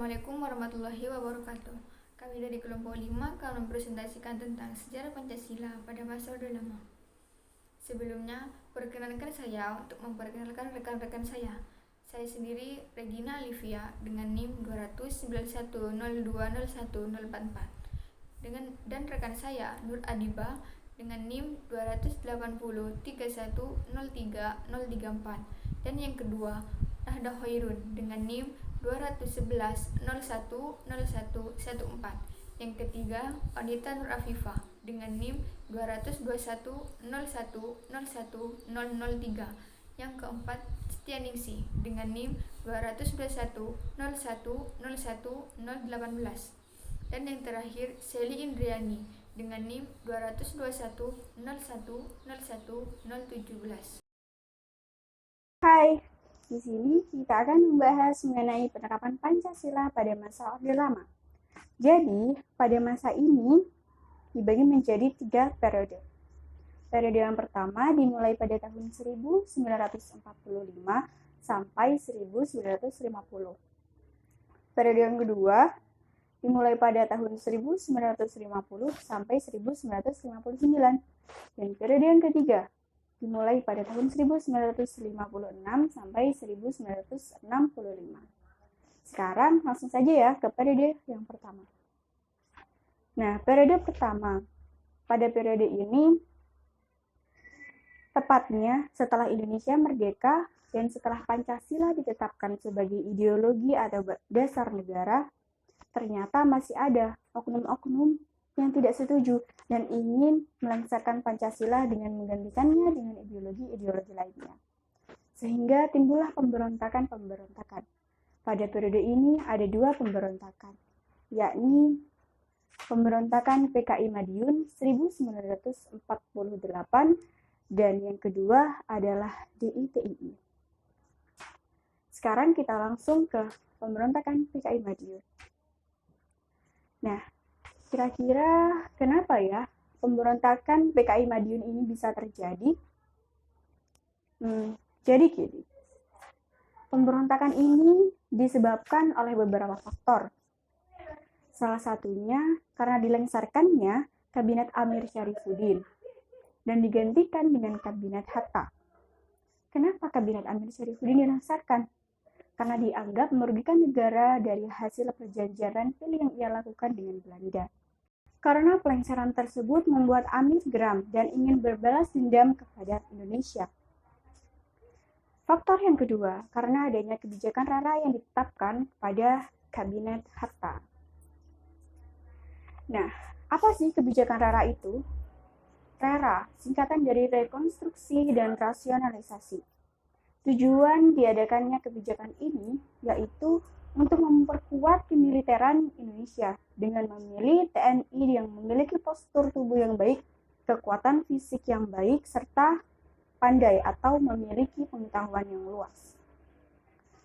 Assalamualaikum warahmatullahi wabarakatuh. Kami dari kelompok 5 akan mempresentasikan tentang sejarah Pancasila pada masa Orde Lama. Sebelumnya, perkenalkan saya untuk memperkenalkan rekan-rekan saya. Saya sendiri Regina Olivia dengan NIM 291020104 dan rekan saya Nur Adiba dengan NIM 28031030034 dan yang kedua Nahda Hoirun dengan NIM 211010114. Yang ketiga, Wanita Nur Afifah dengan NIM 22101010003. Yang keempat, Setianingsih dengan NIM 221010118. Dan yang terakhir, Seli Indriani dengan NIM 221010117. Hai, di sini kita akan membahas mengenai penerapan Pancasila pada masa Orde Lama. Jadi, pada masa ini dibagi menjadi 3 periode. Periode yang pertama dimulai pada tahun 1945 sampai 1950. Periode yang kedua dimulai pada tahun 1950 sampai 1959. Dan periode yang ketiga dimulai pada tahun 1956 sampai 1965. Sekarang langsung saja ya ke periode yang pertama. Nah, periode pertama. Pada periode ini, tepatnya setelah Indonesia merdeka dan setelah Pancasila ditetapkan sebagai ideologi atau dasar negara, ternyata masih ada oknum-oknum yang tidak setuju dan ingin melengsarkan Pancasila dengan menggantikannya dengan ideologi-ideologi lainnya. Sehingga timbullah pemberontakan-pemberontakan. Pada periode ini ada 2 pemberontakan, yakni pemberontakan PKI Madiun 1948 dan yang kedua adalah DITII. Sekarang kita langsung ke pemberontakan PKI Madiun. Nah, kira-kira kenapa ya pemberontakan PKI Madiun ini bisa terjadi? Jadi gini, pemberontakan ini disebabkan oleh beberapa faktor. Salah satunya karena dilengsarkannya Kabinet Amir Syarifuddin dan digantikan dengan Kabinet Hatta. Kenapa Kabinet Amir Syarifuddin dilengsarkan? Karena dianggap merugikan negara dari hasil perjanjian pil yang ia lakukan dengan Belanda. Karena pelengsaran tersebut membuat Amir geram dan ingin berbalas dendam kepada Indonesia. Faktor yang kedua, karena adanya kebijakan RARA yang ditetapkan pada Kabinet Hatta. Nah, apa sih kebijakan RARA itu? RARA, singkatan dari rekonstruksi dan rasionalisasi. Tujuan diadakannya kebijakan ini yaitu untuk memperkuat kemiliteran Indonesia dengan memilih TNI yang memiliki postur tubuh yang baik, kekuatan fisik yang baik, serta pandai atau memiliki pengetahuan yang luas.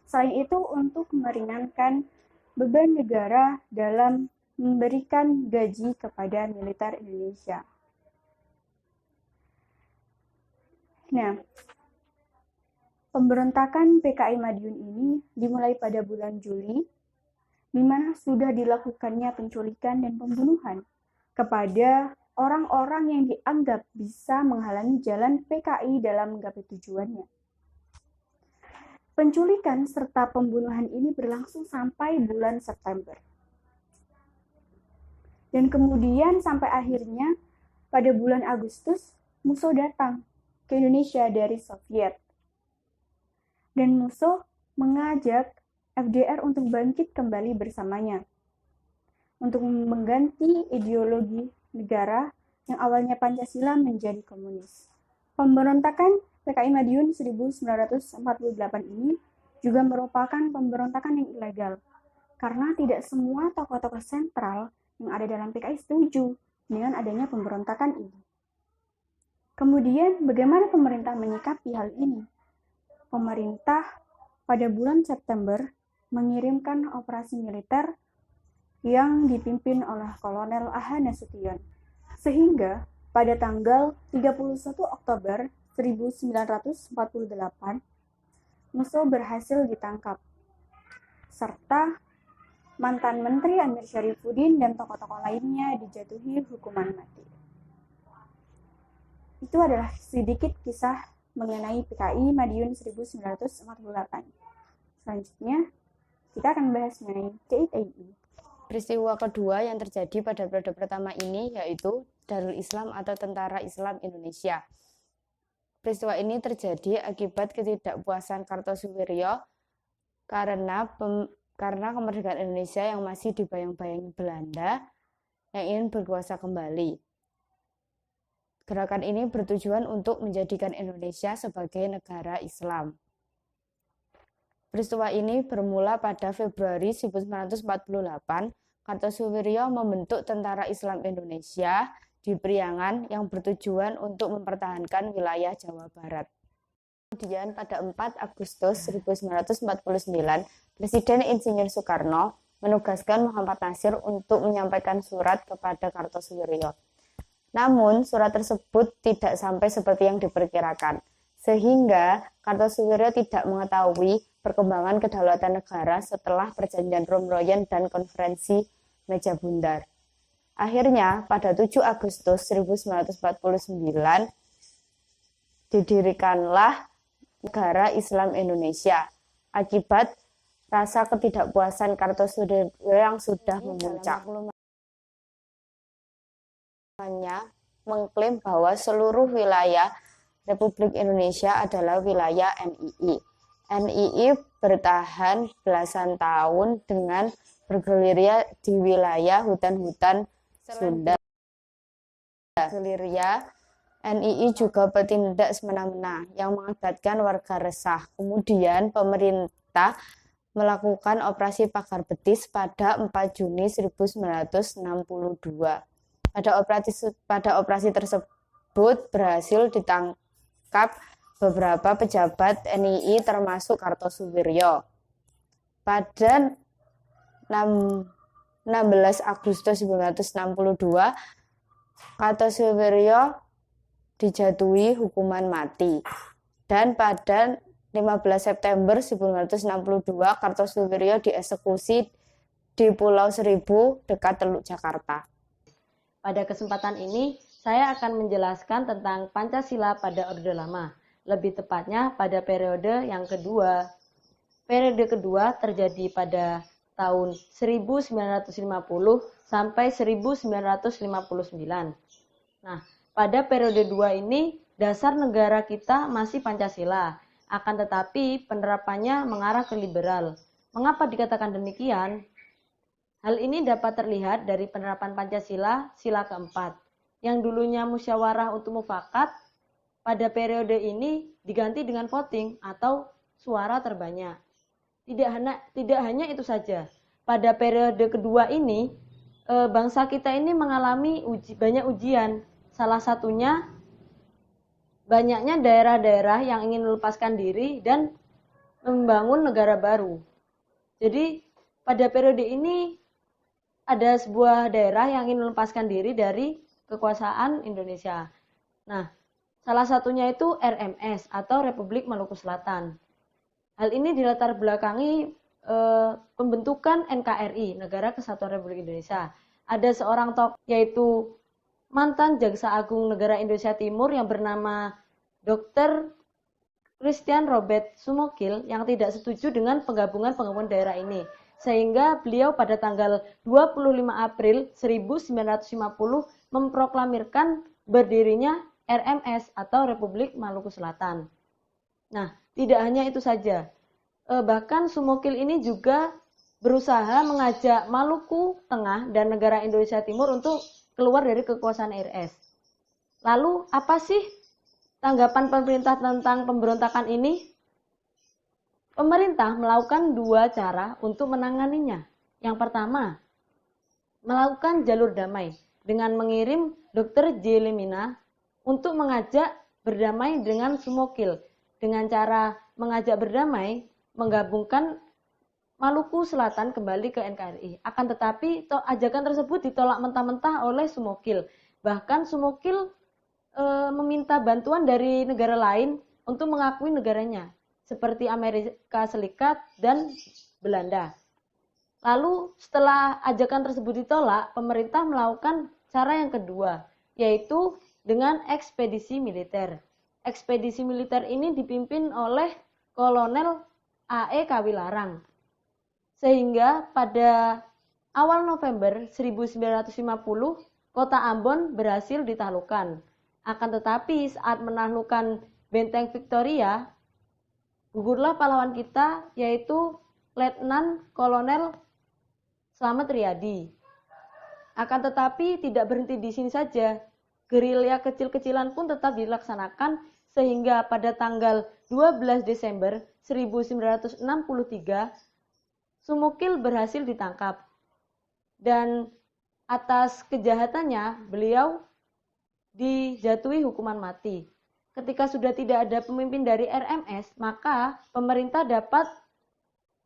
Selain itu, untuk meringankan beban negara dalam memberikan gaji kepada militer Indonesia. Nah, pemberontakan PKI Madiun ini dimulai pada bulan Juli, di mana sudah dilakukannya penculikan dan pembunuhan kepada orang-orang yang dianggap bisa menghalangi jalan PKI dalam menggapai tujuannya. Penculikan serta pembunuhan ini berlangsung sampai bulan September. Dan kemudian sampai akhirnya pada bulan Agustus, Musso datang ke Indonesia dari Soviet. Dan Musso mengajak FDR untuk bangkit kembali bersamanya, untuk mengganti ideologi negara yang awalnya Pancasila menjadi komunis. Pemberontakan PKI Madiun 1948 ini juga merupakan pemberontakan yang ilegal, karena tidak semua tokoh-tokoh sentral yang ada dalam PKI setuju dengan adanya pemberontakan ini. Kemudian, bagaimana pemerintah menyikapi hal ini? Pemerintah pada bulan September mengirimkan operasi militer yang dipimpin oleh Kolonel A.H. Nasution. Sehingga pada tanggal 31 Oktober 1948, Musso berhasil ditangkap, serta mantan Menteri Amir Syarifuddin, dan tokoh-tokoh lainnya dijatuhi hukuman mati. Itu adalah sedikit kisah mengenai PKI Madiun 1948. Selanjutnya, kita akan bahas mengenai DITI. Peristiwa kedua yang terjadi pada periode pertama ini yaitu Darul Islam atau Tentara Islam Indonesia. Peristiwa ini terjadi akibat ketidakpuasan Kartosuwiryo karena kemerdekaan Indonesia yang masih dibayang-bayangi Belanda yang ingin berkuasa kembali. Gerakan ini bertujuan untuk menjadikan Indonesia sebagai negara Islam. Peristiwa ini bermula pada Februari 1948. Kartosuwiryo membentuk Tentara Islam Indonesia di Priangan yang bertujuan untuk mempertahankan wilayah Jawa Barat. Kemudian pada 4 Agustus 1949, Presiden Insinyur Soekarno menugaskan Muhammad Nasir untuk menyampaikan surat kepada Kartosuwiryo. Namun, surat tersebut tidak sampai seperti yang diperkirakan, sehingga Kartosuwiryo tidak mengetahui perkembangan kedaulatan negara setelah perjanjian Romroyen dan konferensi Meja Bundar. Akhirnya, pada 7 Agustus 1949, didirikanlah Negara Islam Indonesia akibat rasa ketidakpuasan Kartosuwiryo yang sudah memuncak. Mengklaim bahwa seluruh wilayah Republik Indonesia adalah wilayah NII. NII bertahan belasan tahun dengan bergerilya di wilayah hutan-hutan Sunda. Gerilya NII juga bertindak semena-mena yang mengakibatkan warga resah. Kemudian pemerintah melakukan operasi Pagar Betis pada 4 Juni 1962. Pada operasi tersebut berhasil ditangkap beberapa pejabat NII termasuk Kartosuwiryo. Pada 16 Agustus 1962, Kartosuwiryo dijatuhi hukuman mati. Dan pada 15 September 1962, Kartosuwiryo dieksekusi di Pulau Seribu dekat Teluk Jakarta. Pada kesempatan ini, saya akan menjelaskan tentang Pancasila pada Orde Lama, lebih tepatnya pada periode yang kedua. Periode kedua terjadi pada tahun 1950 sampai 1959. Nah, pada periode 2 ini, dasar negara kita masih Pancasila, akan tetapi penerapannya mengarah ke liberal. Mengapa dikatakan demikian? Hal ini dapat terlihat dari penerapan Pancasila sila keempat, yang dulunya musyawarah untuk mufakat, pada periode ini diganti dengan voting atau suara terbanyak. Tidak hanya itu saja, pada periode kedua ini, bangsa kita ini mengalami banyak ujian. Salah satunya, banyaknya daerah-daerah yang ingin melepaskan diri dan membangun negara baru. Jadi, pada periode ini, ada sebuah daerah yang ingin melepaskan diri dari kekuasaan Indonesia. Nah, salah satunya itu RMS atau Republik Maluku Selatan. Hal ini dilatar belakangi pembentukan NKRI, Negara Kesatuan Republik Indonesia. Ada seorang tokoh yaitu mantan Jaksa Agung Negara Indonesia Timur yang bernama Dr. Christian Robert Sumokil yang tidak setuju dengan penggabungan daerah ini. Sehingga beliau pada tanggal 25 April 1950 memproklamirkan berdirinya RMS atau Republik Maluku Selatan. Nah, tidak hanya itu saja. Bahkan Sumokil ini juga berusaha mengajak Maluku Tengah dan negara Indonesia Timur untuk keluar dari kekuasaan RS. Lalu, apa sih tanggapan pemerintah tentang pemberontakan ini? Pemerintah melakukan dua cara untuk menanganinya. Yang pertama, melakukan jalur damai dengan mengirim Dr. J. Lemina untuk mengajak berdamai dengan Sumokil. Dengan cara mengajak berdamai, menggabungkan Maluku Selatan kembali ke NKRI. Akan tetapi, ajakan tersebut ditolak mentah-mentah oleh Sumokil. Bahkan Sumokil meminta bantuan dari negara lain untuk mengakui negaranya, seperti Amerika Serikat dan Belanda. Lalu setelah ajakan tersebut ditolak, pemerintah melakukan cara yang kedua, yaitu dengan ekspedisi militer. Ekspedisi militer ini dipimpin oleh Kolonel A.E. Kawilarang. Sehingga pada awal November 1950, kota Ambon berhasil ditaklukkan. Akan tetapi saat menaklukkan Benteng Victoria, gugurlah pahlawan kita, yaitu Letnan Kolonel Slamet Riyadi. Akan tetapi tidak berhenti di sini saja. Gerilya kecil-kecilan pun tetap dilaksanakan sehingga pada tanggal 12 Desember 1963 Sumukil berhasil ditangkap. Dan atas kejahatannya beliau dijatuhi hukuman mati. Ketika sudah tidak ada pemimpin dari RMS, maka pemerintah dapat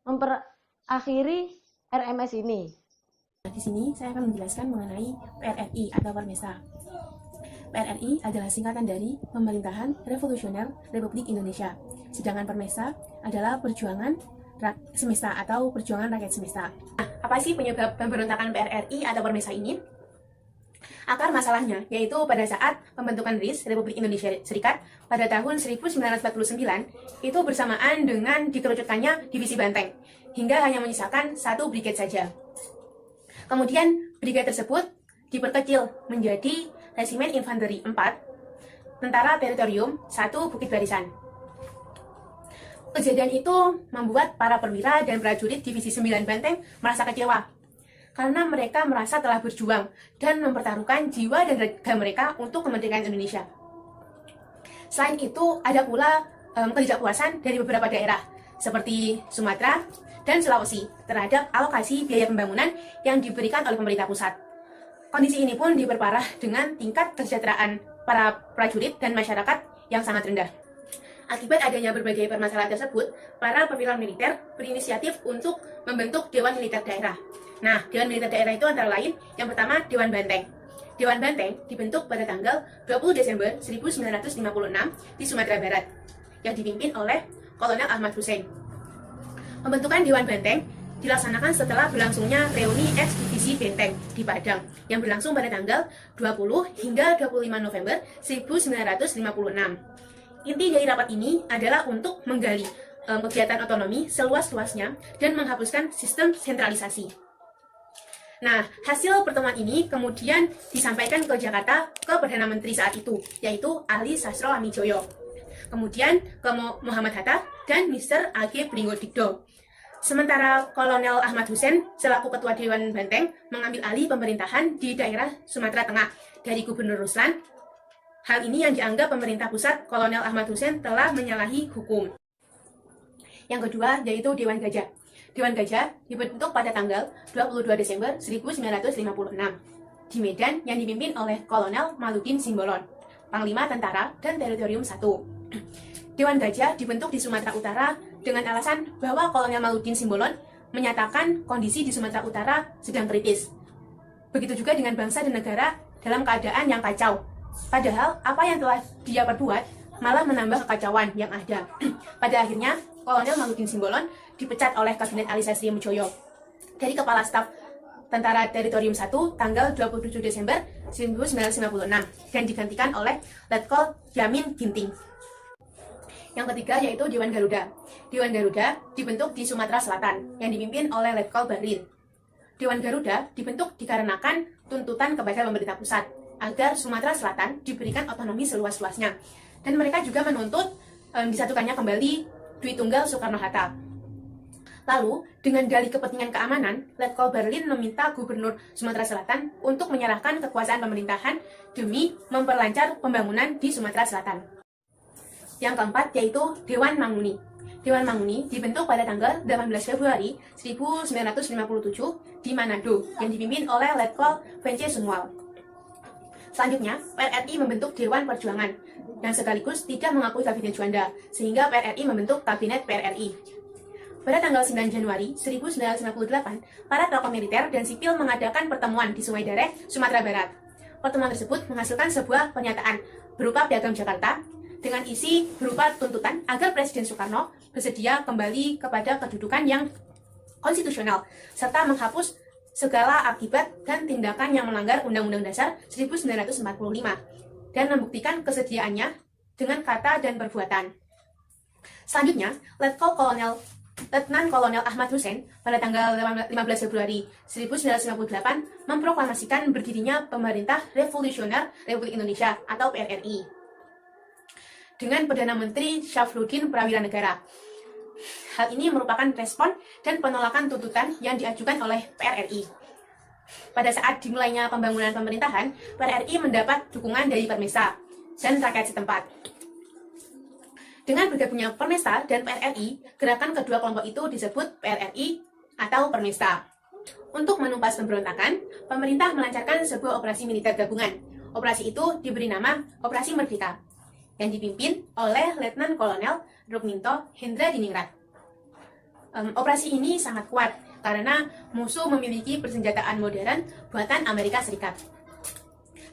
memperakhiri RMS ini. Di sini saya akan menjelaskan mengenai PRRI atau Permesa. PRRI adalah singkatan dari Pemerintahan Revolusioner Republik Indonesia. Sedangkan Permesa adalah Perjuangan Semesta atau Perjuangan Rakyat Semesta. Nah, apa sih penyebab pemberontakan PRRI atau Permesa ini? Akar masalahnya yaitu pada saat pembentukan RIS Republik Indonesia Serikat pada tahun 1949 itu bersamaan dengan dikerucutkannya divisi Banteng hingga hanya menyisakan satu brigade saja. Kemudian brigade tersebut diperkecil menjadi Resimen Infanteri 4 Tentara Teritorium 1 Bukit Barisan. Kejadian itu membuat para perwira dan prajurit divisi 9 Banteng merasa kecewa karena mereka merasa telah berjuang dan mempertaruhkan jiwa dan raga mereka untuk kemerdekaan Indonesia. Selain itu, ada pula ketidakpuasan dari beberapa daerah, seperti Sumatera dan Sulawesi, terhadap alokasi biaya pembangunan yang diberikan oleh pemerintah pusat. Kondisi ini pun diperparah dengan tingkat kesejahteraan para prajurit dan masyarakat yang sangat rendah. Akibat adanya berbagai permasalahan tersebut, para perwira militer berinisiatif untuk membentuk Dewan Militer Daerah. Nah, Dewan Militer Daerah itu antara lain, yang pertama Dewan Banteng. Dewan Banteng dibentuk pada tanggal 20 Desember 1956 di Sumatera Barat, yang dipimpin oleh Kolonel Ahmad Hussein. Pembentukan Dewan Banteng dilaksanakan setelah berlangsungnya reuni eks-divisi Benteng di Padang, yang berlangsung pada tanggal 20 hingga 25 November 1956. Inti dari rapat ini adalah untuk menggali kegiatan otonomi seluas-luasnya dan menghapuskan sistem sentralisasi. Nah, hasil pertemuan ini kemudian disampaikan ke Jakarta ke Perdana Menteri saat itu, yaitu Ali Sastro Amijoyo. Kemudian ke Muhammad Hatta dan Mr. A.G. Pringgodigdo. Sementara Kolonel Ahmad Hussein selaku Ketua Dewan Banteng mengambil alih pemerintahan di daerah Sumatera Tengah dari Gubernur Ruslan. Hal ini yang dianggap pemerintah pusat Kolonel Ahmad Hussein telah menyalahi hukum. Yang kedua yaitu Dewan Gajah. Dewan Gajah dibentuk pada tanggal 22 Desember 1956 di Medan yang dipimpin oleh Kolonel Maludin Simbolon, Panglima Tentara dan Teritorium 1. Dewan Gajah dibentuk di Sumatera Utara dengan alasan bahwa Kolonel Maludin Simbolon menyatakan kondisi di Sumatera Utara sedang kritis. Begitu juga dengan bangsa dan negara dalam keadaan yang kacau. Padahal apa yang telah dia perbuat malah menambah kekacauan yang ada. Pada akhirnya, Kolonel Maludin Simbolon dipecat oleh Kabinet Ali Sastro Amijoyo dari Kepala Staf Tentara Teritorium 1 tanggal 27 Desember 1956 dan digantikan oleh Letkol Yamin Ginting. Yang ketiga yaitu Dewan Garuda. Dewan Garuda dibentuk di Sumatera Selatan yang dipimpin oleh Letkol Bahlil. Dewan Garuda dibentuk dikarenakan tuntutan kepada pemerintah pusat agar Sumatera Selatan diberikan otonomi seluas-luasnya. Dan mereka juga menuntut disatukannya kembali Dwi Tunggal Soekarno-Hatta. Lalu, dengan dalih kepentingan keamanan, Letkol Bahlil meminta Gubernur Sumatera Selatan untuk menyerahkan kekuasaan pemerintahan demi memperlancar pembangunan di Sumatera Selatan. Yang keempat yaitu Dewan Manguni. Dewan Manguni dibentuk pada tanggal 18 Februari 1957 di Manado yang dipimpin oleh Letkol Vence Sunwal. Selanjutnya, PRRI membentuk Dewan Perjuangan yang sekaligus tidak mengakui Kabinet Juanda, sehingga PRRI membentuk Kabinet PRRI. Pada tanggal 9 Januari 1958, para tokoh militer dan sipil mengadakan pertemuan di Sungai Dareh, Sumatera Barat. Pertemuan tersebut menghasilkan sebuah pernyataan berupa Piagam Jakarta dengan isi berupa tuntutan agar Presiden Soekarno bersedia kembali kepada kedudukan yang konstitusional, serta menghapus segala akibat dan tindakan yang melanggar Undang-Undang Dasar 1945 dan membuktikan kesediaannya dengan kata dan perbuatan. Selanjutnya, Letnan Kolonel Ahmad Hussein pada tanggal 15 Februari 1958 memproklamasikan berdirinya Pemerintah Revolusioner Republik Indonesia atau PRRI dengan Perdana Menteri Syafruddin Prawira Negara. Hal ini merupakan respon dan penolakan tuntutan yang diajukan oleh PRRI. Pada saat dimulainya pembangunan pemerintahan, PRRI mendapat dukungan dari Permesta dan rakyat setempat. Dengan bergabungnya Permesta dan PRRI, gerakan kedua kelompok itu disebut PRRI atau Permesta. Untuk menumpas pemberontakan, pemerintah melancarkan sebuah operasi militer gabungan. Operasi itu diberi nama Operasi Merdeka, yang dipimpin oleh Letnan Kolonel Rukminto Hendra Diningrat. Operasi ini sangat kuat karena musuh memiliki persenjataan modern buatan Amerika Serikat.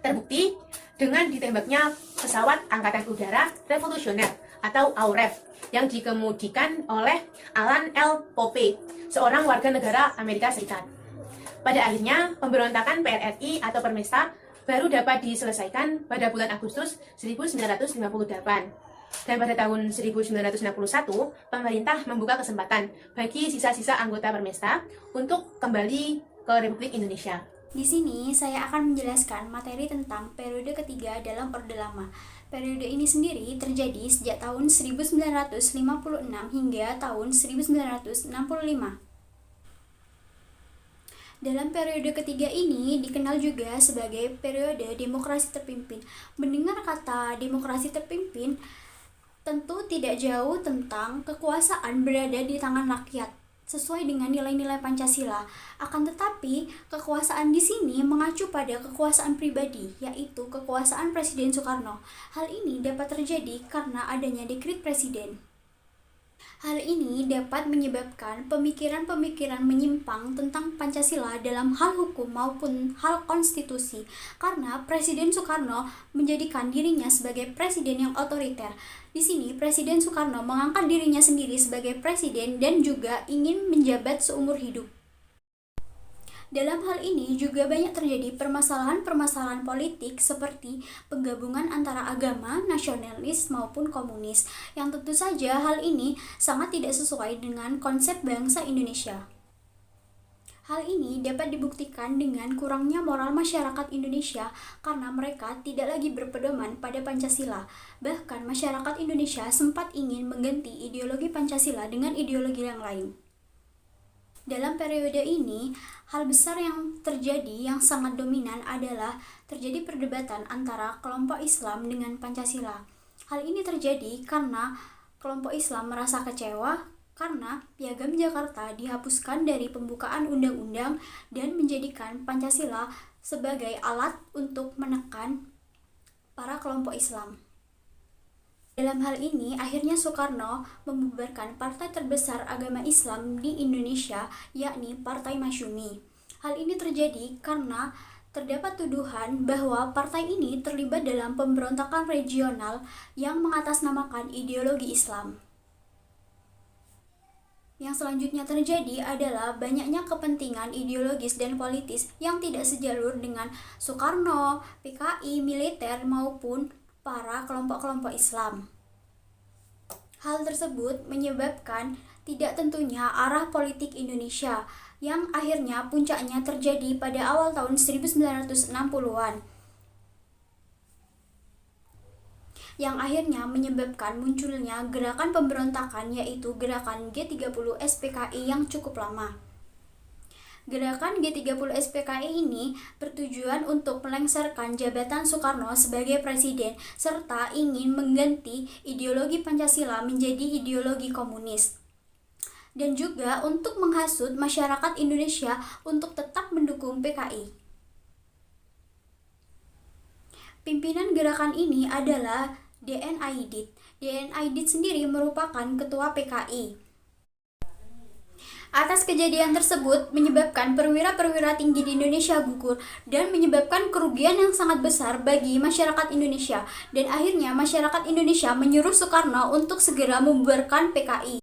Terbukti dengan ditembaknya pesawat Angkatan Udara Revolusioner atau AUREF yang dikemudikan oleh Alan L. Pope, seorang warga negara Amerika Serikat. Pada akhirnya, pemberontakan PRRI atau Permesta baru dapat diselesaikan pada bulan Agustus 1958. Dan pada tahun 1961, pemerintah membuka kesempatan bagi sisa-sisa anggota Permesta untuk kembali ke Republik Indonesia. Di sini saya akan menjelaskan materi tentang periode ketiga dalam Orde Lama. Periode ini sendiri terjadi sejak tahun 1956 hingga tahun 1965. Dalam periode ketiga ini dikenal juga sebagai periode demokrasi terpimpin. Mendengar kata demokrasi terpimpin, tentu tidak jauh tentang kekuasaan berada di tangan rakyat sesuai dengan nilai-nilai Pancasila. Akan tetapi, kekuasaan di sini mengacu pada kekuasaan pribadi, yaitu kekuasaan Presiden Soekarno. Hal ini dapat terjadi karena adanya dekret presiden. Hal ini dapat menyebabkan pemikiran-pemikiran menyimpang tentang Pancasila dalam hal hukum maupun hal konstitusi, karena Presiden Soekarno menjadikan dirinya sebagai presiden yang otoriter. Di sini Presiden Soekarno mengangkat dirinya sendiri sebagai presiden dan juga ingin menjabat seumur hidup. Dalam hal ini juga banyak terjadi permasalahan-permasalahan politik seperti penggabungan antara agama, nasionalis maupun komunis, yang tentu saja hal ini sangat tidak sesuai dengan konsep bangsa Indonesia. Hal ini dapat dibuktikan dengan kurangnya moral masyarakat Indonesia karena mereka tidak lagi berpedoman pada Pancasila. Bahkan masyarakat Indonesia sempat ingin mengganti ideologi Pancasila dengan ideologi yang lain. Dalam periode ini, hal besar yang terjadi yang sangat dominan adalah terjadi perdebatan antara kelompok Islam dengan Pancasila. Hal ini terjadi karena kelompok Islam merasa kecewa karena Piagam Jakarta dihapuskan dari pembukaan undang-undang dan menjadikan Pancasila sebagai alat untuk menekan para kelompok Islam. Dalam hal ini, akhirnya Soekarno membubarkan partai terbesar agama Islam di Indonesia, yakni Partai Masyumi. Hal ini terjadi karena terdapat tuduhan bahwa partai ini terlibat dalam pemberontakan regional yang mengatasnamakan ideologi Islam. Yang selanjutnya terjadi adalah banyaknya kepentingan ideologis dan politis yang tidak sejalur dengan Soekarno, PKI, militer, maupun para kelompok-kelompok Islam. Hal tersebut menyebabkan tidak tentunya arah politik Indonesia yang akhirnya puncaknya terjadi pada awal tahun 1960-an. Yang akhirnya menyebabkan munculnya gerakan pemberontakan, yaitu gerakan G30 SPKI yang cukup lama. Gerakan G30 SPKI ini bertujuan untuk melengsarkan jabatan Soekarno sebagai presiden serta ingin mengganti ideologi Pancasila menjadi ideologi komunis. Dan juga untuk menghasut masyarakat Indonesia untuk tetap mendukung PKI. Pimpinan gerakan ini adalah D.N. Aidit. D.N. Aidit sendiri merupakan ketua PKI. Atas kejadian tersebut menyebabkan perwira-perwira tinggi di Indonesia gugur dan menyebabkan kerugian yang sangat besar bagi masyarakat Indonesia. Dan akhirnya masyarakat Indonesia menyuruh Soekarno untuk segera membubarkan PKI.